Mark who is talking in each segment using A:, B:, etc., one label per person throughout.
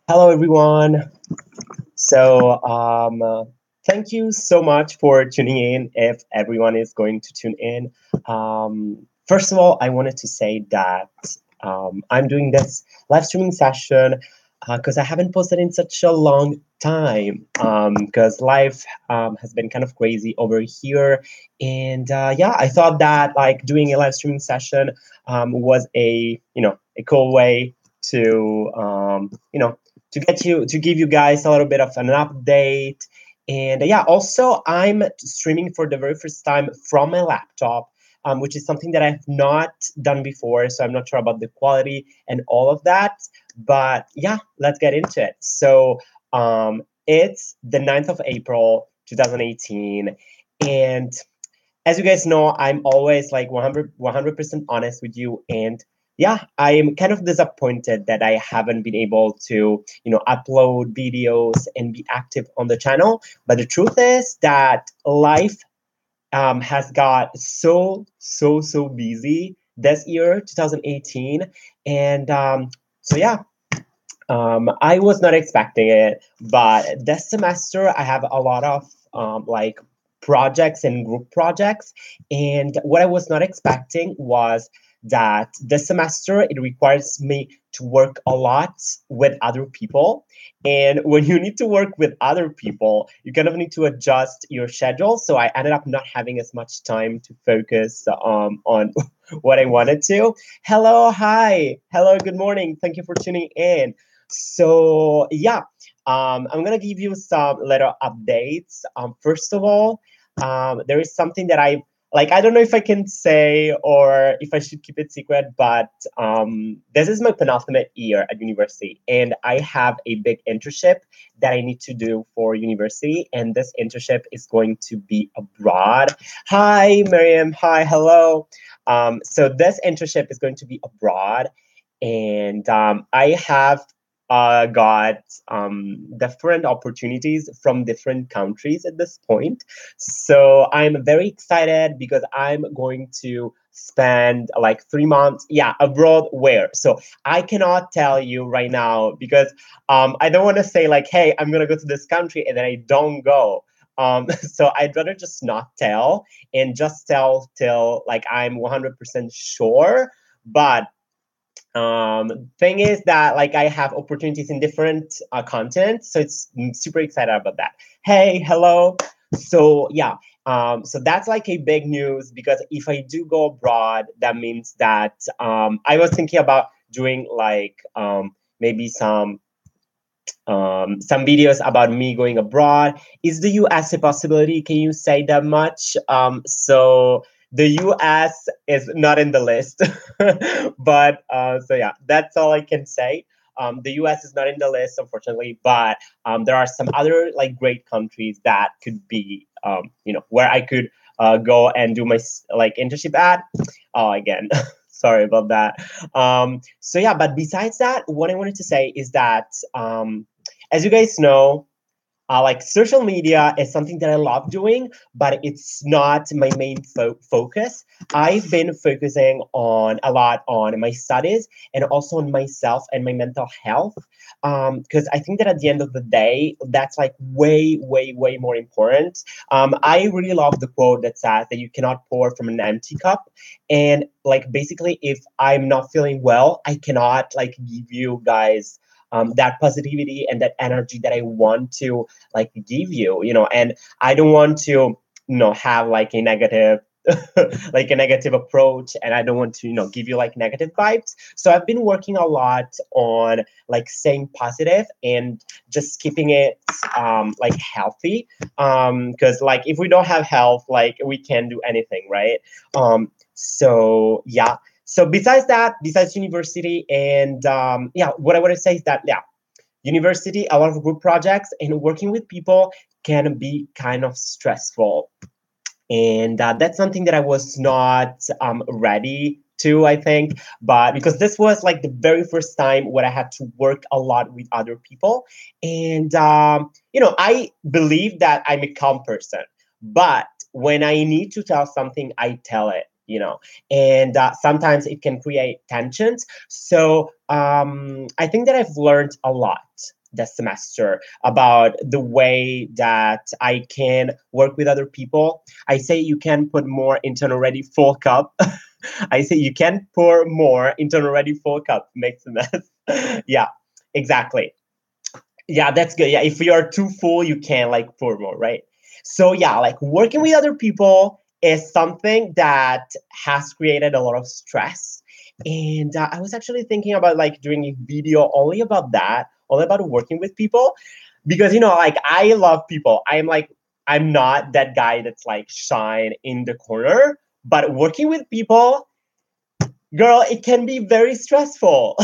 A: Hello, everyone. So, thank you so much for tuning in. If everyone is going to tune in, first of all, I wanted to say that I'm doing this live streaming session because I haven't posted in such a long time. Because life has been kind of crazy over here, and yeah, I thought that like doing a live streaming session was a cool way to to give you guys a little bit of an update. And yeah, also I'm streaming for the very first time from my laptop, which is something that I've not done before. So I'm not sure about the quality and all of that. But yeah, let's get into it. So it's the 9th of April, 2018. And as you guys know, I'm always like 100% honest with you. And yeah, I'm kind of disappointed that I haven't been able to, upload videos and be active on the channel. But the truth is that life has got so busy this year, 2018. And so, yeah, I was not expecting it, but this semester I have a lot of like projects and group projects. And what I was not expecting was that this semester it requires me to work a lot with other people. And when you need to work with other people, you kind of need to adjust your schedule. So I ended up not having as much time to focus on what I wanted to. Hello, hi, hello, good morning. Thank you for tuning in. So yeah, I'm gonna give you some little updates. First of all, there is something that I like. I don't know if I can say or if I should keep it secret, but this is my penultimate year at university, and I have a big internship that I need to do for university, and this internship is going to be abroad. Hi, Miriam. Hi, hello. So this internship is going to be abroad, and I have got different opportunities from different countries at this point. So I'm very excited because I'm going to spend like 3 months, yeah, abroad where. So I cannot tell you right now because I don't want to say like, hey, I'm gonna go to this country and then I don't go. So I'd rather just not tell and just tell till like I'm 100% sure. But thing is that like I have opportunities in different continents, so it's super excited about that. Hey, hello. So yeah, so that's like a big news because if I do go abroad, that means that I was thinking about doing like maybe some videos about me going abroad. Is the US a possibility? Can you say that much? So the US is not in the list, but so yeah, that's all I can say. The US is not in the list, unfortunately, but there are some other like great countries that could be, where I could go and do my like internship at. Oh, again, sorry about that. So yeah, but besides that, what I wanted to say is that as you guys know, like social media is something that I love doing, but it's not my main focus. I've been focusing on a lot on my studies and also on myself and my mental health. Because I think that at the end of the day, that's like way more important. I really love the quote that says that you cannot pour from an empty cup. And like basically, if I'm not feeling well, I cannot like give you guys that positivity and that energy that I want to like give you, and I don't want to, have like a negative like a negative approach, and I don't want to, give you like negative vibes. So I've been working a lot on like staying positive and just keeping it like healthy. Because like if we don't have health, like we can't do anything, right? So yeah. So besides that, besides university and yeah, what I want to say is that yeah, university, a lot of group projects, and working with people can be kind of stressful. And that's something that I was not ready to, I think. But because this was like the very first time where I had to work a lot with other people. And, I believe that I'm a calm person. But when I need to tell something, I tell it. and sometimes it can create tensions. So I think that I've learned a lot this semester about the way that I can work with other people. I say you can put more into an already full cup. I say you can pour more into an already full cup. Makes a mess. Yeah, exactly. Yeah, that's good. Yeah, if you are too full, you can like pour more, right? So yeah, like working with other people is something that has created a lot of stress. And I was actually thinking about like doing a video only about that, only about working with people, because like I love people. I'm not that guy that's like shy in the corner, but working with people, girl, it can be very stressful.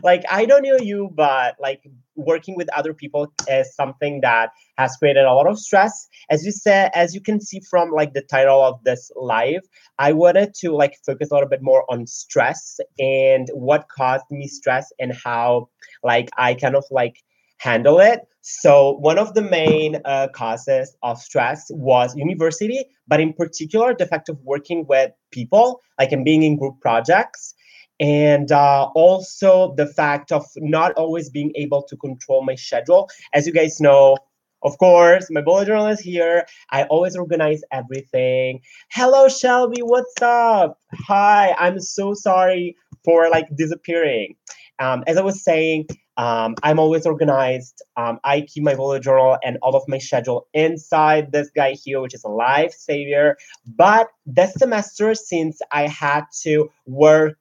A: Like I don't know you, but like working with other people is something that has created a lot of stress. As you said, as you can see from like the title of this live, I wanted to like focus a little bit more on stress and what caused me stress and how like I kind of like handle it. So one of the main causes of stress was university, but in particular the fact of working with people, like and being in group projects, and also the fact of not always being able to control my schedule. As you guys know, of course, my bullet journal is here. I always organize everything. Hello, Shelby. What's up? Hi. I'm so sorry for like disappearing. As I was saying, I'm always organized. I keep my bullet journal and all of my schedule inside this guy here, which is a lifesaver. But this semester, since I had to work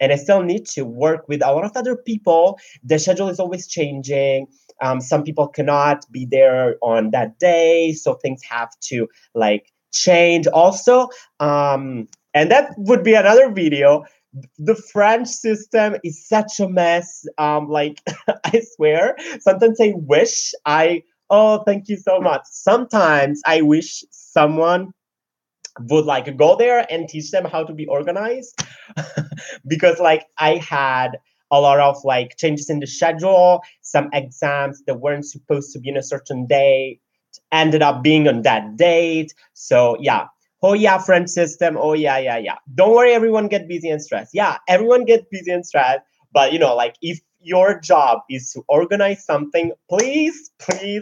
A: and I still need to work with a lot of other people. The schedule is always changing. Some people cannot be there on that day, so things have to like change. Also, and that would be another video. The French system is such a mess. Like I swear, sometimes I wish I. Oh, thank you so much. Sometimes I wish someone would like go there and teach them how to be organized because like I had a lot of like changes in the schedule. Some exams that weren't supposed to be on a certain day ended up being on that date. So yeah. Oh yeah, French system. Oh yeah, yeah, yeah. Don't worry, everyone get busy and stressed. Yeah, everyone get busy and stressed. But like if your job is to organize something, please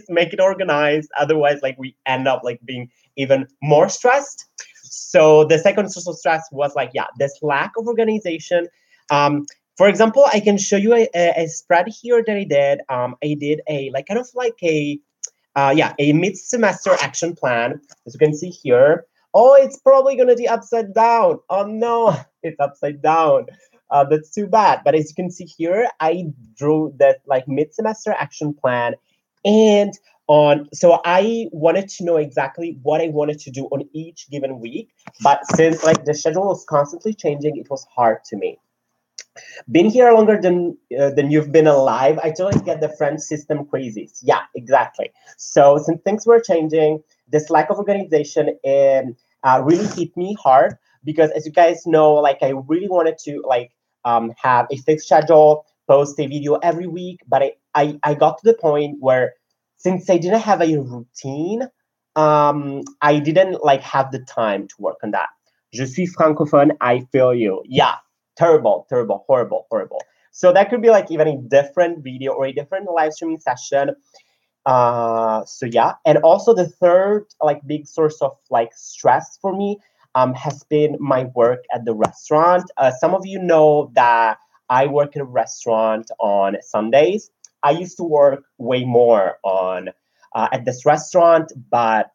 A: make it organized. Otherwise, like we end up like being even more stressed. So the second source of stress was like, yeah, this lack of organization. For example, I can show you a spread here that I did. I did a like kind of like a mid-semester action plan, as you can see here. Oh, it's probably gonna be upside down. Oh no, it's upside down. That's too bad. But as you can see here, I drew that like mid-semester action plan, and so I wanted to know exactly what I wanted to do on each given week. But since like the schedule was constantly changing, it was hard to me. Been here longer than you've been alive. I totally get the French system crazies. Yeah, exactly. So since things were changing, this lack of organization really hit me hard because, as you guys know, like I really wanted to like have a fixed schedule, post a video every week, but I got to the point where since I didn't have a routine, I didn't like have the time to work on that. Je suis francophone. I feel you. Yeah, terrible, terrible, horrible, horrible. So that could be like even a different video or a different live streaming session. So yeah, and also the third like big source of like stress for me has been my work at the restaurant. Some of you know that I work at a restaurant on Sundays. I used to work way more on at this restaurant, but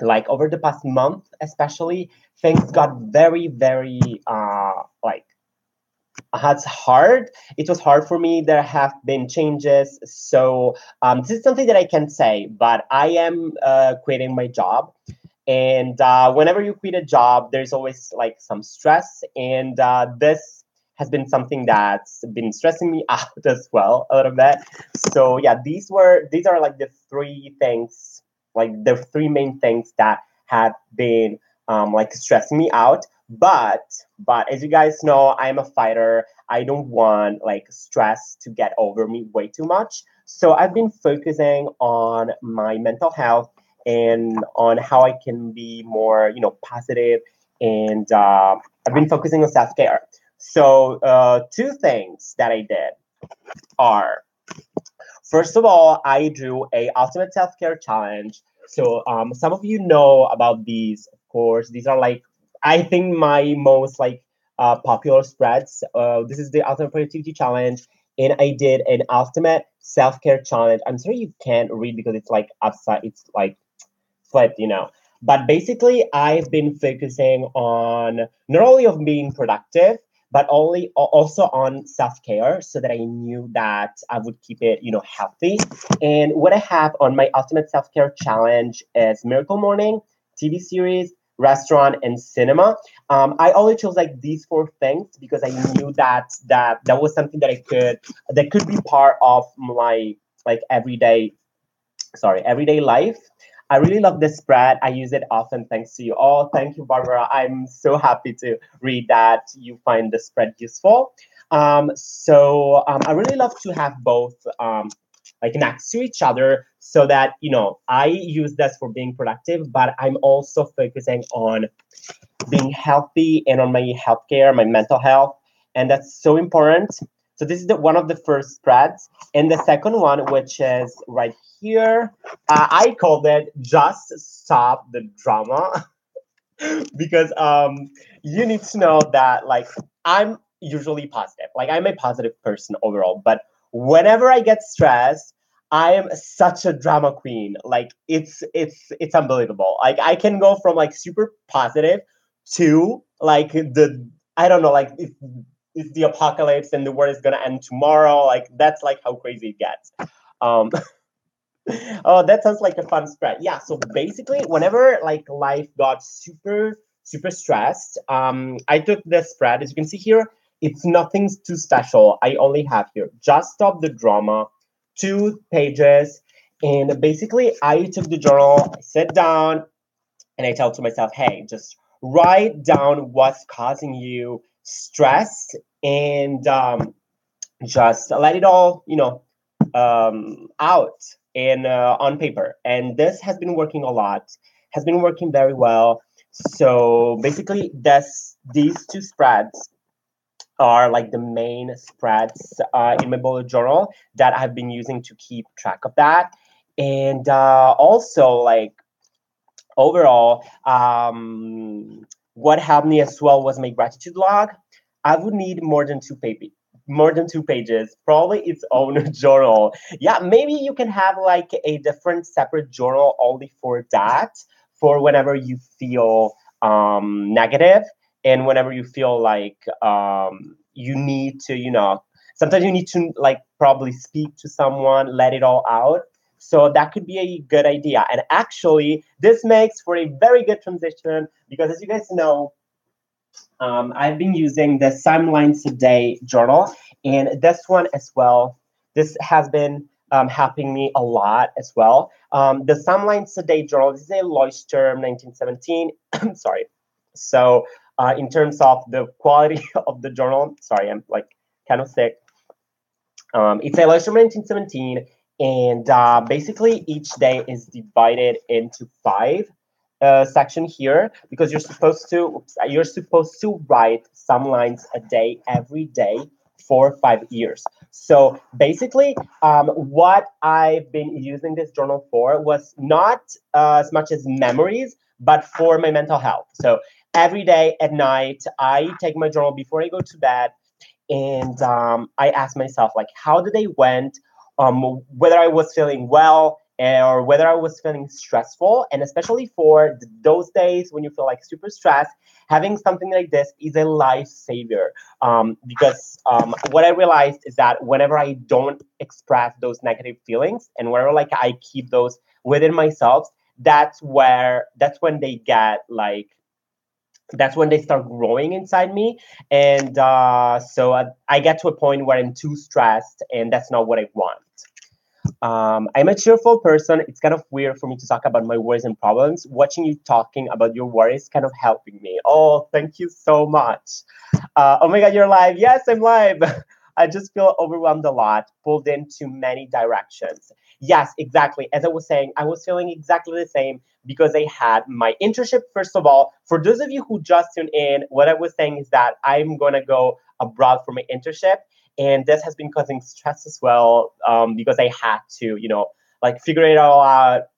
A: like over the past month, especially, things got very, very like it's hard. It was hard for me. There have been changes. So this is something that I can say, but I am quitting my job. And whenever you quit a job, there's always like some stress. And this has been something that's been stressing me out as well a little bit. So yeah, these are like the three things, like the three main things that have been like stressing me out. But as you guys know, I'm a fighter. I don't want like stress to get over me way too much. So I've been focusing on my mental health and on how I can be more, positive and I've been focusing on self care. So two things that I did are, first of all, I drew a ultimate self care challenge. So some of you know about these, of course. These are like, I think, my most like popular spreads. This is the ultimate productivity challenge, and I did an ultimate self care challenge. I'm sorry you can't read because it's like upside. It's like flipped. But basically, I've been focusing on not only of being productive, but only also on self care, so that I knew that I would keep it, healthy. And what I have on my ultimate self care challenge is Miracle Morning, TV series, restaurant, and cinema. I only chose like these four things because I knew that was something that could be part of my like everyday life. I really love this spread. I use it often thanks to you all. Thank you, Barbara. I'm so happy to read that you find the spread useful. I really love to have both like next to each other, so that I use this for being productive, but I'm also focusing on being healthy and on my healthcare, my mental health, and that's so important. So this is one of the first spreads, and the second one, which is right here, I called it "Just Stop the Drama" because you need to know that like I'm usually positive, like I'm a positive person overall, but whenever I get stressed, I am such a drama queen. Like it's unbelievable. Like I can go from like super positive to like the I don't know, like it's the apocalypse and the world is gonna end tomorrow. Like that's like how crazy it gets. Um, oh, that sounds like a fun spread. Yeah. So basically, whenever like life got super stressed, I took this spread. As you can see here, it's nothing too special. I only have here just stop the drama, 2 pages, and basically I took the journal, I sat down, and I tell to myself, hey, just write down what's causing you stress, and just let it all, out and on paper. And this has been working a lot, has been working very well. So basically, these two spreads are like the main spreads in my bullet journal that I've been using to keep track of that. And also, like overall, what helped me as well was my gratitude log. I would need more than 2 pages, probably its own journal. Yeah, maybe you can have like a different separate journal only for that, for whenever you feel negative, and whenever you feel like you need to, sometimes you need to like probably speak to someone, let it all out. So that could be a good idea. And actually, this makes for a very good transition because, as you guys know, I've been using the Simon Lines Today journal, and this one as well. This has been helping me a lot as well. The Simon Lines Today journal, this is a Leuchtturm 1917. Sorry. So, in terms of the quality of the journal, sorry, I'm like kind of sick. It's a Leuchtturm 1917, and basically each day is divided into five section here because you're supposed to write some lines a day every day for 5 years. So basically, what I've been using this journal for was not as much as memories, but for my mental health. So every day at night, I take my journal before I go to bed, and I asked myself like, how did they went, whether I was feeling well or whether I was feeling stressful, and especially for those days when you feel like super stressed, having something like this is a lifesaver. Because what I realized is that whenever I don't express those negative feelings, and whenever like I keep those within myself, that's when they get like that's when they start growing inside me. And so I get to a point where I'm too stressed, and that's not what I want. I'm a cheerful person. It's kind of weird for me to talk about my worries and problems. Watching you talking about your worries kind of helping me. Oh, thank you so much. Oh my God, you're live. Yes, I'm live. I just feel overwhelmed a lot, pulled into many directions. Yes, exactly. As I was saying, I was feeling exactly the same because I had my internship. First of all, for those of you who just tuned in, what I was saying is that I'm gonna go abroad for my internship, and this has been causing stress as well, because I had to, like figure it all out.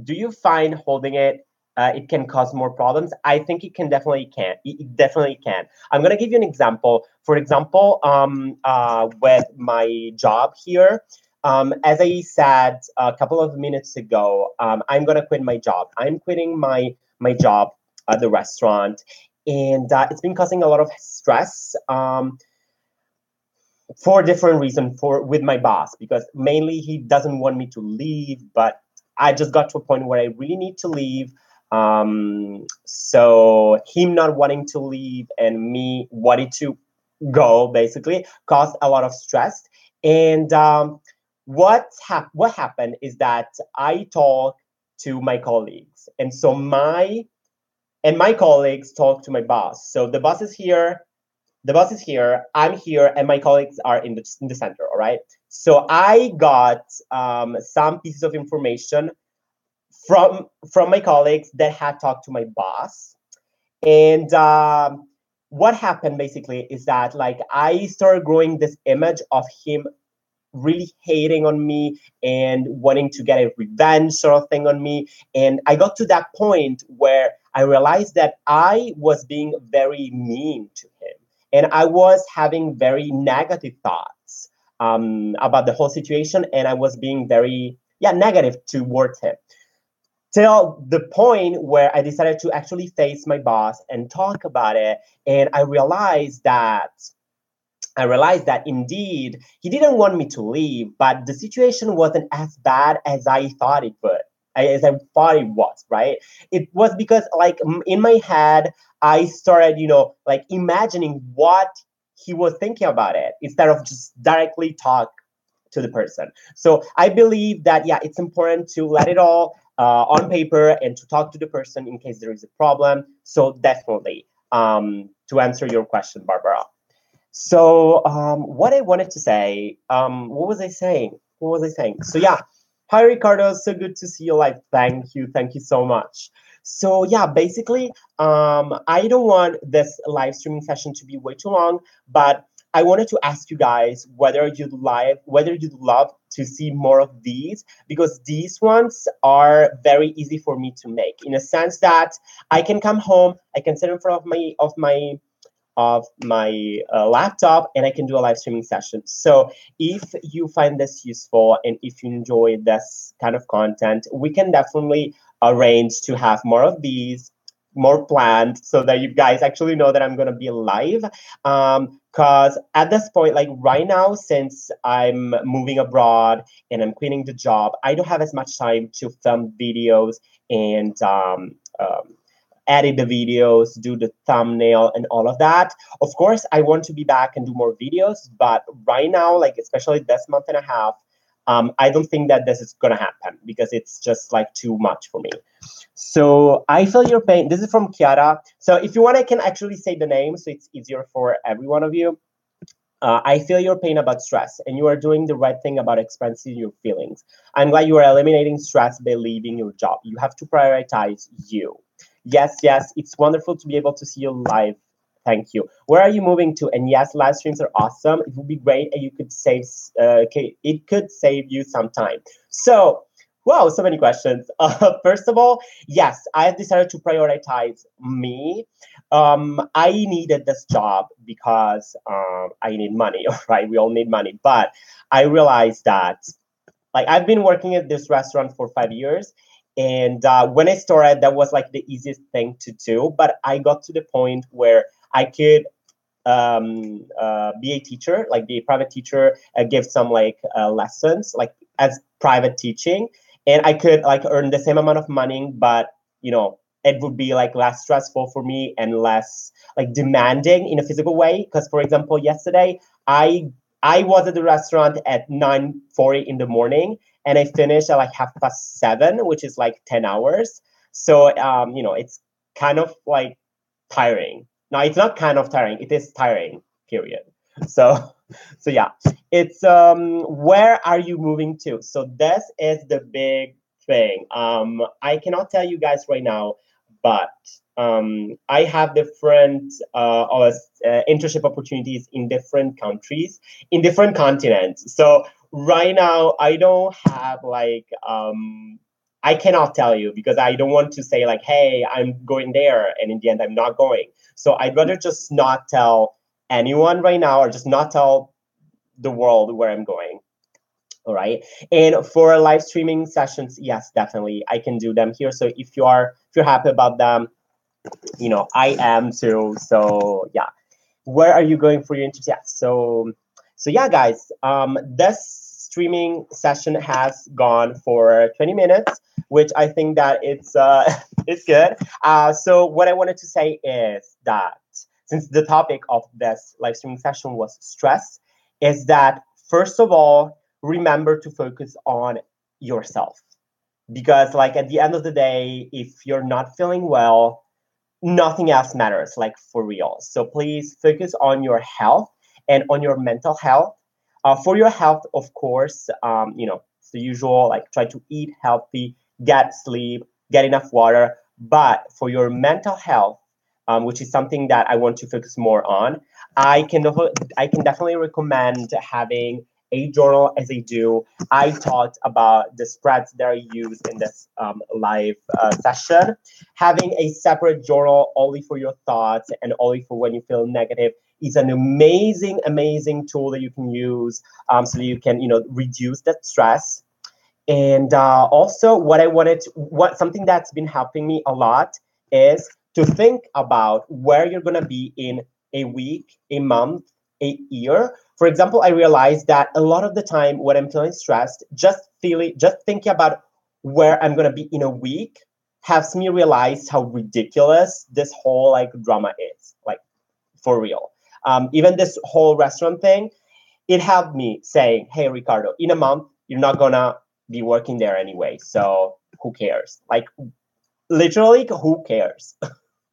A: Do you find holding it? It can cause more problems. I think it can definitely can. It definitely can. I'm gonna give you an example. For example, with my job here, as I said a couple of minutes ago, I'm gonna quit my job. I'm quitting my job at the restaurant, and it's been causing a lot of stress. For different reasons for with my boss, because mainly he doesn't want me to leave, but I just got to a point where I really need to leave. So him not wanting to leave and me wanting to go basically caused a lot of stress. And what happened is that I talked to my colleagues, and so my colleagues talked to my boss. So the boss is here, I'm here, and my colleagues are in the center. All right. So I got some pieces of information from my colleagues that had talked to my boss, and what happened basically is that like I started growing this image of him really hating on me and wanting to get a revenge sort of thing on me. And I got to that point where I realized that I was being very mean to him. And I was having very negative thoughts about the whole situation. And I was being very, yeah, negative towards him. Till the point where I decided to actually face my boss and talk about it. And I realized that indeed he didn't want me to leave, but the situation wasn't as bad as I thought it would, as I thought it was, right? It was because, like, in my head, I started, like imagining what he was thinking about it instead of just directly talk to the person. So I believe that, yeah, it's important to let it all on paper and to talk to the person in case there is a problem. So definitely, to answer your question, Barbara. So, what I wanted to say, what was I saying? What was I saying? So, yeah, hi Ricardo, so good to see you live. Thank you so much. So, yeah, basically, I don't want this live streaming session to be way too long, but I wanted to ask you guys whether you'd love to see more of these, because these ones are very easy for me to make in a sense that I can come home, I can sit in front of my laptop, and I can do a live streaming session. So if you find this useful and if you enjoy this kind of content, we can definitely arrange to have more of these, more planned, so that you guys actually know that I'm going to be live. Because at this point, like right now, since I'm moving abroad and I'm quitting the job, I don't have as much time to film videos and edit the videos, do the thumbnail, and all of that. Of course, I want to be back and do more videos, but right now, like especially this month and a half, I don't think that this is gonna happen because it's just like too much for me. So I feel your pain. This is from Kiara. So if you want, I can actually say the name so it's easier for every one of you. I feel your pain about stress, and you are doing the right thing about expressing your feelings. I'm glad you are eliminating stress by leaving your job. You have to prioritize you. Yes, yes, it's wonderful to be able to see you live. Thank you. Where are you moving to? And yes, live streams are awesome. It would be great, and you could save. Okay, it could save you some time. So, wow, so many questions. First of all, yes, I have decided to prioritize me. I needed this job because I need money, right? We all need money. But I realized that, like, I've been working at this restaurant for 5 years. And when I started, that was like the easiest thing to do. But I got to the point where I could be a teacher, like be a private teacher, give some like lessons, like as private teaching, and I could like earn the same amount of money, but it would be like less stressful for me and less like demanding in a physical way. Because for example, yesterday I was at the restaurant at 9:40 in the morning, and I finished at like 7:30, which is like 10 hours. So it's kind of like tiring. No, it's not kind of tiring. It is tiring, period. So so yeah, it's where are you moving to? So this is the big thing. I cannot tell you guys right now, but I have different internship opportunities in different countries, in different continents. So right now I don't have like I cannot tell you because I don't want to say like, hey, I'm going there, and in the end I'm not going. So I'd rather just not tell anyone right now, or just not tell the world where I'm going. All right. And for live streaming sessions, yes, definitely I can do them here. So if you're happy about them, I am too. So yeah. Where are you going for your interview? Yeah. So yeah, guys. This streaming session has gone for 20 minutes, which I think that it's it's good. So what I wanted to say is that since the topic of this live streaming session was stress, is that first of all, remember to focus on yourself. Because like at the end of the day, if you're not feeling well, nothing else matters, like for real. So please focus on your health and on your mental health. For your health, of course, it's the usual, like try to eat healthy, get sleep, get enough water. But for your mental health, which is something that I want to focus more on, I can definitely recommend having a journal as I do. I talked about the spreads that are used in this live session. Having a separate journal only for your thoughts and only for when you feel negative is an amazing, amazing tool that you can use, so that you can, reduce that stress. And also, what something that's been helping me a lot is to think about where you're gonna be in a week, a month, a year. For example, I realized that a lot of the time when I'm feeling stressed, just thinking about where I'm gonna be in a week helps me realize how ridiculous this whole like drama is. Like for real. Even this whole restaurant thing, it helped me saying, hey, Ricardo, in a month, you're not gonna be working there anyway. So who cares? Like, literally, who cares?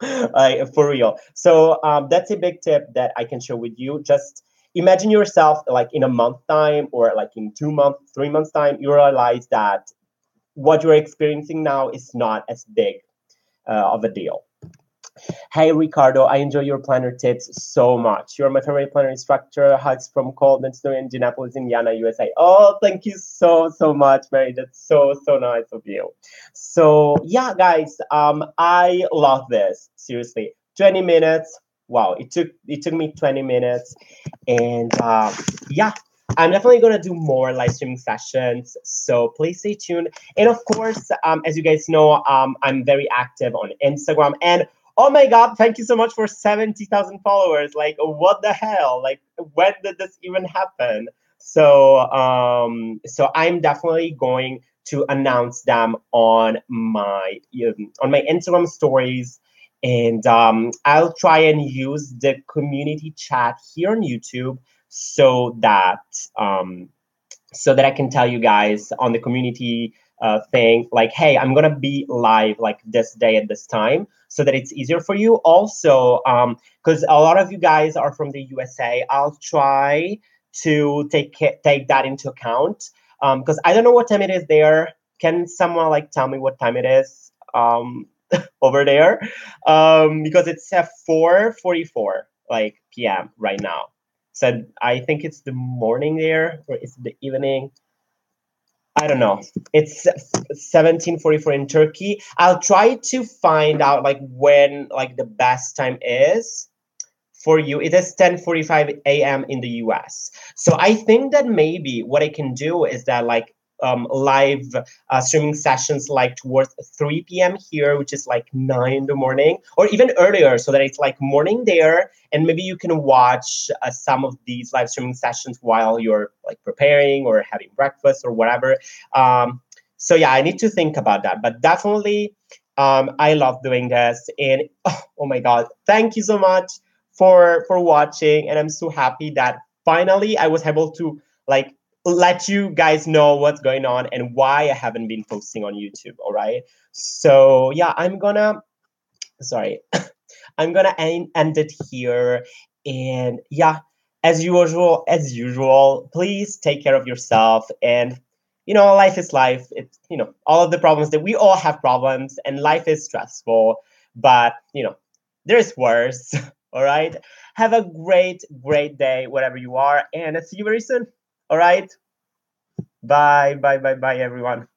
A: Like, for real. So that's a big tip that I can share with you. Just imagine yourself like in a month time, or like in 2 months, 3 months time, you realize that what you're experiencing now is not as big of a deal. Hey Ricardo, I enjoy your planner tips so much. You're my favorite planner instructor. Hugs from cold and snowy Indianapolis, Indiana, USA. Oh, thank you so so much, Mary. That's so so nice of you. So yeah, guys, I love this. Seriously, 20 minutes. Wow, it took me 20 minutes, and yeah. I'm definitely gonna do more live streaming sessions, so please stay tuned. And of course, as you guys know, I'm very active on Instagram, and oh my God, thank you so much for 70,000 followers. Like, what the hell? Like, when did this even happen? So I'm definitely going to announce them on my Instagram stories, and I'll try and use the community chat here on YouTube so that um, so that I can tell you guys on the community thing, like, hey, I'm gonna be live like this day at this time, so that it's easier for you. Also, because a lot of you guys are from the USA, I'll try to take that into account. Because I don't know what time it is there. Can someone like tell me what time it is over there? Because it's at 4:44 like p.m. right now. So I think it's the morning there, or is it the evening? I don't know. It's 17:44 in Turkey. I'll try to find out like when like the best time is for you. It is 10:45 a.m. in the US. So I think that maybe what I can do is that like live streaming sessions like towards 3 p.m. here, which is like 9 in the morning, or even earlier, so that it's like morning there, and maybe you can watch some of these live streaming sessions while you're like preparing or having breakfast or whatever. Um, so yeah, I need to think about that, but definitely, I love doing this, and oh my God, thank you so much for watching, and I'm so happy that finally I was able to like let you guys know what's going on and why I haven't been posting on YouTube. All right. So yeah, sorry, I'm gonna end it here. And yeah, as usual, please take care of yourself. And life is life. It's all of the problems that we all have problems, and life is stressful. But there's worse. All right. Have a great day, whatever you are, and I'll see you very soon. All right. Bye, bye, bye, bye, everyone.